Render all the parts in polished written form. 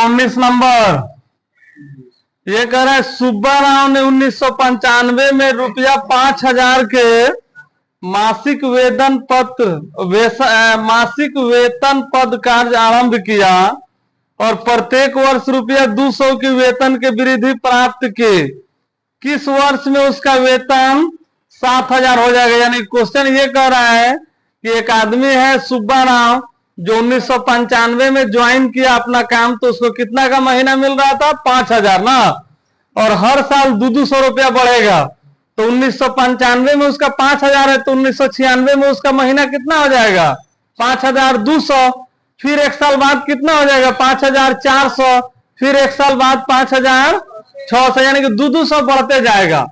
19 number ये कह रहा है सुब्बा राव ने 1995 में रुपया 5,000 के मासिक वेतन पद कार्य आरंभ किया और प्रत्येक वर्ष रुपया 200 की वेतन के वृद्धि प्राप्त की। किस वर्ष में उसका वेतन 7,000 हो जाएगा? यानी क्वेश्चन ये कह रहा है कि एक आदमी है सुब्बा राव जो 1995 में ज्वाइन किया अपना काम, तो उसको कितना का महीना मिल रहा था? 5,000 ना, और हर साल 200 रुपया बढ़ेगा। तो 1995 में उसका 5,000 है, तो 1996 में उसका महीना कितना हो जाएगा? 5,200। फिर एक साल बाद कितना हो जाएगा? 5,400। फिर एक साल बाद 5,600, यानी कि 200 बढ़ते जाएगा।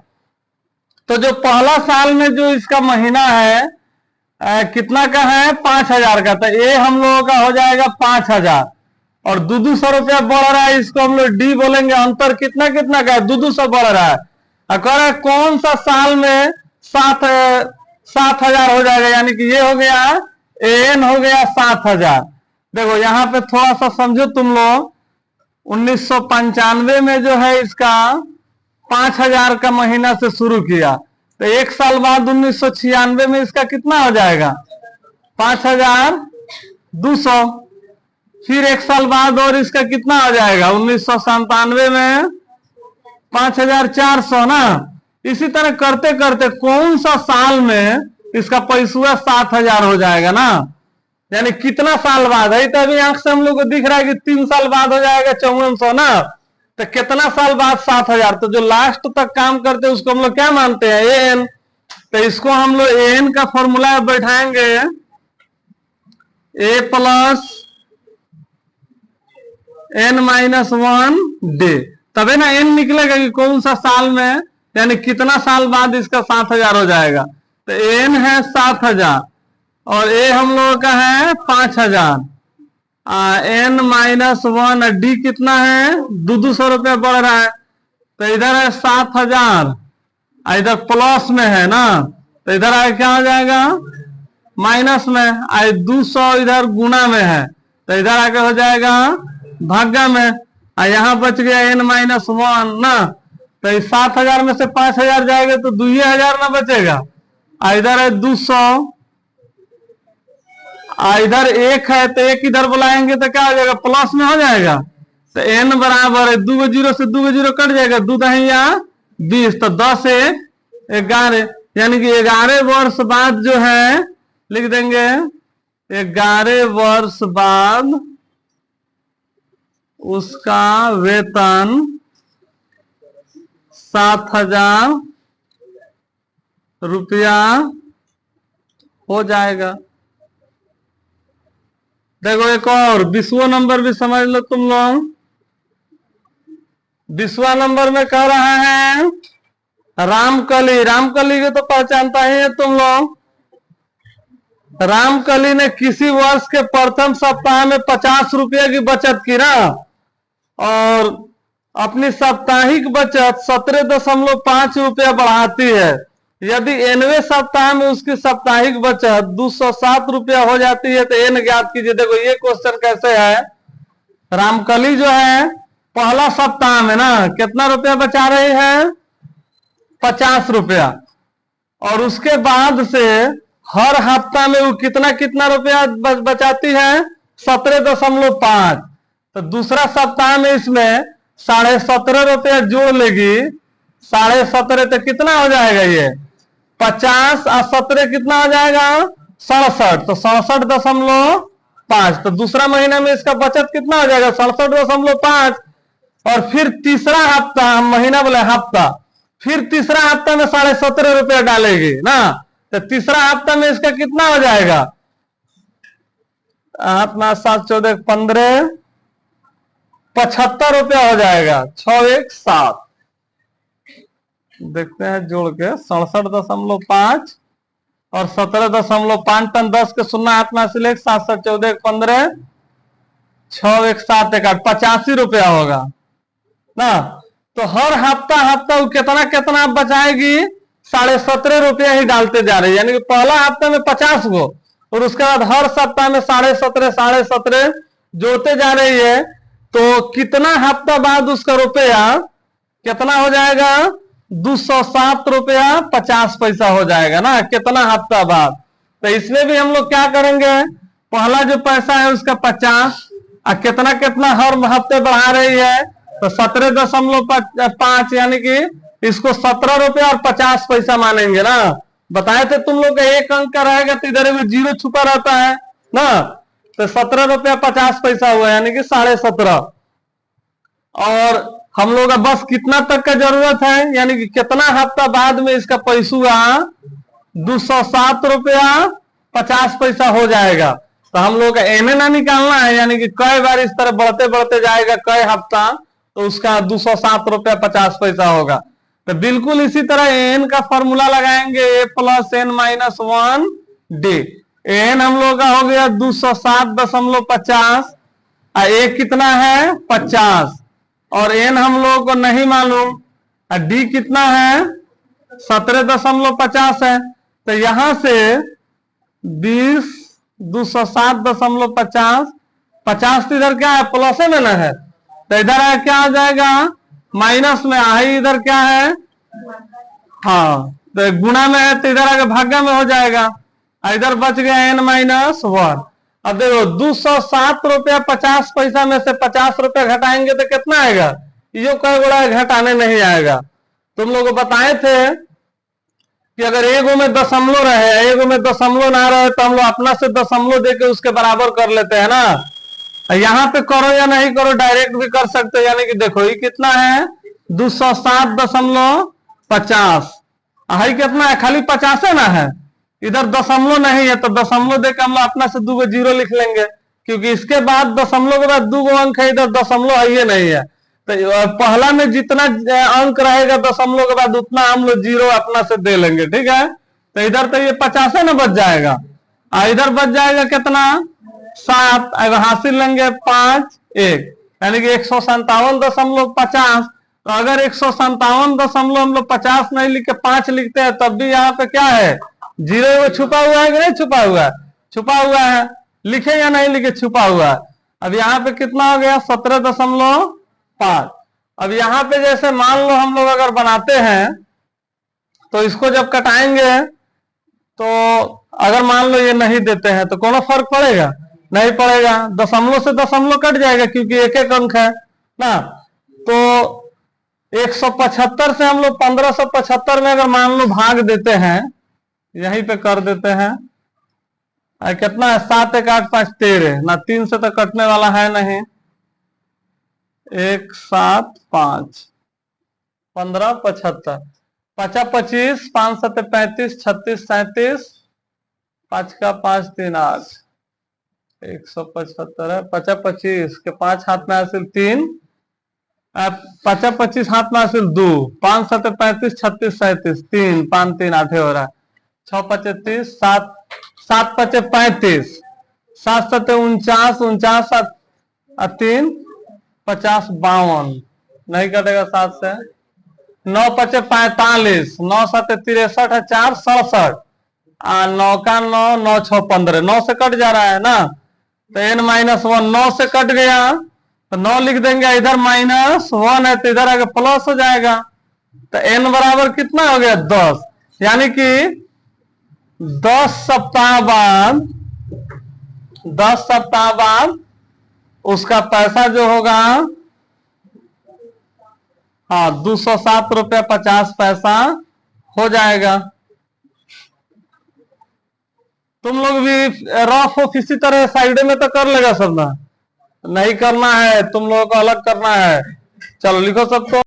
तो जो पहला साल में जो इसका महीना है कितना का है? 5,000 का। तो ये हम लोगों का हो जाएगा 5,000 और 200 रुपया बढ़ रहा है, इसको हम लोग डी बोलेंगे। अंतर कितना कितना का है? 200 बढ़ रहा है। कह रहा है कौन सा साल में 7,000 हो जाएगा? यानी कि ये हो गया एन हो गया 7,000। देखो यहाँ पे थोड़ा सा समझो तुम लोग। 1995 में जो है इसका 5,000 का महीना से शुरू किया, तो एक साल बाद 1996 में इसका कितना हो जाएगा? 5,200। फिर एक साल बाद और इसका कितना हो जाएगा? 1997 में 5,400 ना। इसी तरह करते करते कौन सा साल में इसका पैसा 7,000 हो जाएगा ना। यानी कितना साल बाद है? तो अभी आंख से हम लोग को दिख रहा है कि 3 साल बाद हो जाएगा 5400 ना। तो कितना साल बाद 7,000? तो जो लास्ट तक काम करते हैं उसको हम लोग क्या मानते हैं? एन। तो इसको हम लोग एन का फॉर्मूला बैठाएंगे ए प्लस n-1 डे, तबे ना एन निकलेगा कि कौन सा साल में, यानी कितना साल बाद इसका 7,000 हो जाएगा। तो एन है 7,000 और ए हम लोगों का है 5,000। n-1 डी कितना है? 200 रुपया बढ़ रहा है। तो इधर है 7,000, इधर प्लस में है ना, तो इधर आगे क्या हो जाएगा? माइनस में। 200 इधर गुना में है, तो इधर आगे हो जाएगा भागा में। यहाँ बच गया n-1 ना। तो इस 7,000 में से 5,000 जाएगा तो 2,000 ना बचेगा। इधर है 200, इधर 1 है, तो 1 इधर बुलाएंगे तो क्या हो जाएगा? प्लस में हो जाएगा। तो n बराबर है 2 जीरो से 2 जीरो कट जाएगा, 2 दहिया 20, तो 10 11, यानी कि 11 वर्ष बाद जो है लिख देंगे 11 वर्ष बाद उसका वेतन 7,000 रुपया हो जाएगा। देखो एक और 20वां नंबर भी समझ लो तुम लोग। 20वां नंबर में कह रहा है रामकली। रामकली को तो पहचानता ही है तुम लोग। रामकली ने किसी वर्ष के प्रथम सप्ताह में 50 रुपये की बचत की ना, और अपनी साप्ताहिक बचत 17.5 रुपया बढ़ाती है। यदि nवें सप्ताह में उसकी साप्ताहिक बचत 207 रुपया हो जाती है तो एन ज्ञात कीजिए। देखो ये क्वेश्चन कैसे है। रामकली जो है पहला सप्ताह में ना कितना रुपया बचा रही है? 50 रुपया, और उसके बाद से हर हफ्ता में वो कितना कितना रुपया बचाती है? 17.5। तो दूसरा सप्ताह में इसमें 17.5 रुपया जोड़ लेगी। 17.5 तो कितना हो जाएगा? ये 50 और 17 कितना हो जाएगा? 67। तो 67.5। तो दूसरा महीना में इसका बचत कितना हो जाएगा? 67.5। और फिर तीसरा हफ्ता, महीना बोले हफ्ता, फिर तीसरा हफ्ता में 17.5 रुपया डालेगी ना। तो तीसरा हफ्ता में इसका कितना हो जाएगा? अपना 7 14 15 75 रुपया हो जाएगा। 6 1 7 देखते हैं जोड़ के 67.5 और 17.5 टन 10 के 0 8 में से 7 7 14 15 6 1 7 1 8 85 रुपया होगा ना। तो हर हफ्ता वो कितना कितना बचाएगी? 17.5 रुपया ही डालते जा रही है। यानी कि पहला हफ्ता में 50 गो और उसके बाद हर सप्ताह में 17.5 जोड़ते जा रही है। तो कितना हफ्ता बाद उसका रुपया कितना हो जाएगा? 207 रुपया 50 पैसा हो जाएगा ना, कितना हफ्ता बाद। तो इसमें भी हम लोग क्या करेंगे, पहला जो पैसा है उसका 50 और कितना कितना हर हफ्ते बढ़ा रही है, तो 17.5 यानी कि इसको 17 रुपया और 50 पैसा मानेंगे ना। बताए थे तुम लोग का एक अंक का रहेगा तो इधर में जीरो छुपा रहता है ना, तो 17 रुपया 50 पैसा हुआ यानी कि 17.5। और हम लोग का बस कितना तक का जरूरत है, यानी कि कितना हफ्ता बाद में इसका पैसा 207 रुपया 50 पैसा हो जाएगा। तो हम लोग का एन ना निकालना है, यानी कि कई बार इस तरह बढ़ते बढ़ते जाएगा कई हफ्ता, तो उसका 207 रुपया 50 पैसा होगा। तो बिल्कुल इसी तरह एन का फॉर्मूला लगाएंगे, A plus N minus 1 D. N हम लोग का हो गया 207.50 और ए कितना है 50, और एन हम लोगों को नहीं मालूम, और डी कितना है 17.50 है। तो यहां से 207.50, 50 इधर क्या है प्लस में ना है, तो इधर क्या आ जाएगा माइनस में, आई इधर क्या है हाँ तो गुणा में है, तो इधर आगे भागा में हो जाएगा, इधर बच गया n माइनस 1। अब देखो 207 रुपया 50 पैसा में से 50 रुपया घटाएंगे तो कितना आएगा, ये कई गुणा घटाने नहीं आएगा। तुम लोग को बताए थे कि अगर एगो में दशमलव रहे, एगो में दशमलव ना रहे तो हम लोग अपना से दशमलव देके उसके बराबर कर लेते हैं ना। यहाँ पे करो या नहीं करो डायरेक्ट भी कर सकते हो, यानी कि देखो ये कितना है 207.50, हाई कितना है खाली 50 है ना है, इधर दशमलव नहीं है तो दशमलव देकर हम लोग अपना से 2 जीरो लिख लेंगे, क्योंकि इसके बाद दशमलव के बाद 2 अंक है, इधर दशमलव है ये नहीं है। तो पहला में जितना अंक रहेगा दशमलव के बाद उतना हम लोग जीरो अपना से दे लेंगे, ठीक है। तो इधर तो ये 50 है ना बच जाएगा, और इधर बच जाएगा कितना 7, अगर हासिल लेंगे 5 1, यानी कि 157.50। तो अगर 157.50 हम लोग 50 नहीं लिख के 5 लिखते हैं तब भी यहाँ पे क्या है जीरो छुपा हुआ है कि नहीं छुपा हुआ है, छुपा हुआ है, लिखे या नहीं लिखे छुपा हुआ है। अब यहाँ पे कितना हो गया 17.5। अब यहाँ पे जैसे मान लो हम लोग अगर बनाते हैं तो इसको जब कटाएंगे तो अगर मान लो ये नहीं देते हैं तो कौन फर्क पड़ेगा, नहीं पड़ेगा, दशमलव से दशमलव कट जाएगा क्योंकि एक एक अंक है ना। तो 175 से हम लोग 1575 में अगर मान लो भाग देते हैं, यहीं पे कर देते हैं, कितना है 7 1 8 5 13 ना, 3 से तो कटने वाला है नहीं, 1 7 5 15 75 5 25 5 7 35 36 37 5 का 5 3 8 175 है, 50 25 के 5 हाथ में हासिल 3, 50 25 हाथ में हासिल 2, 5 7 35 36 37 3 5 3 8 हो रहा है, 6 25 30 7 7 25 35 7 7 49 49 3 50 52 नहीं कटेगा 7 से, 9 25 45 9 7 63 4 67 9 का 9 9 6 15 9 से कट जा रहा है ना, तो n माइनस 1 9 से कट गया तो 9 लिख देंगे, इधर माइनस 1 है तो इधर आगे प्लस हो जाएगा, तो n बराबर कितना हो गया 10, यानी कि 10 सप्ताह बाद उसका पैसा जो होगा 207 रुपया 50 पैसा हो जाएगा। तुम लोग भी रफ ऑफ इसी तरह साइड में तो कर लेगा सब ना, नहीं करना है तुम लोगों को अलग करना है, चलो लिखो सब तो।